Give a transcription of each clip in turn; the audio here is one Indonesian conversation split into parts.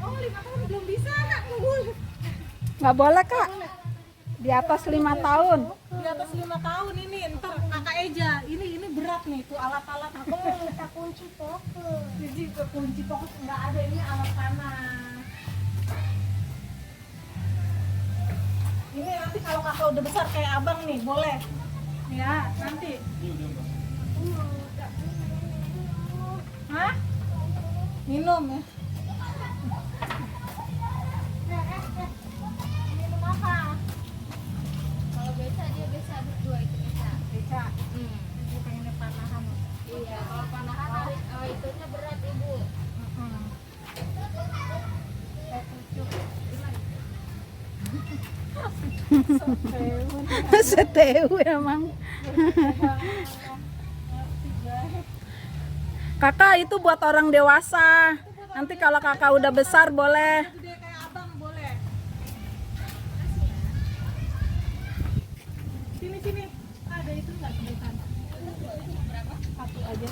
Oh 5 tahun belum bisa kak, Nggak boleh kak. Di atas 5 tahun. di atas 5 tahun ini. Ntar kakak Eja, ini berat nih tuh alat-alat. Aku mau minta kunci fokus. Jadi kunci fokus nggak ada, ini alat panas. Ini nanti kalau kakak udah besar kayak abang nih boleh. Ya nanti. Hah? Minum ya. Minum apa? Kalau beca dia beca berdua itu beca. Beca. Ibu pengennya panahan. Iya, kalau panahan itunya berat ibu. Setew emang. Kakak itu buat orang dewasa. Nanti kalau kakak udah besar boleh. Gede kayak abang boleh. Sini. Ada itu nggak sebutan? Berapa? Satu aja.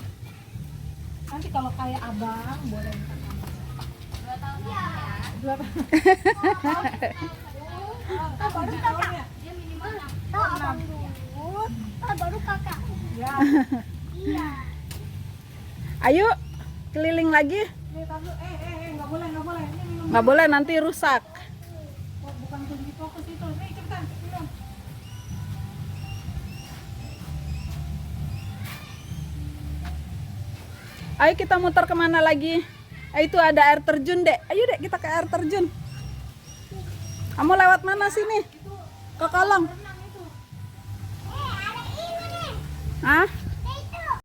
Nanti kalau kayak abang boleh minta tambah. 2 tahun ya. 2 tahun. Baru kakak. Dia minimal 6. Abang dulu. Baru kakak. Ya. Iya. Ayo keliling lagi. Nggak boleh. Ini minum. Nggak boleh nanti rusak. Oh, bukan kunci fokus itu. Nih cepetan, minum. Ayo kita muter kemana lagi? Itu ada air terjun dek. Ayo dek kita ke air terjun. Kamu lewat mana sini? Ke kolam. Renang itu. Hah?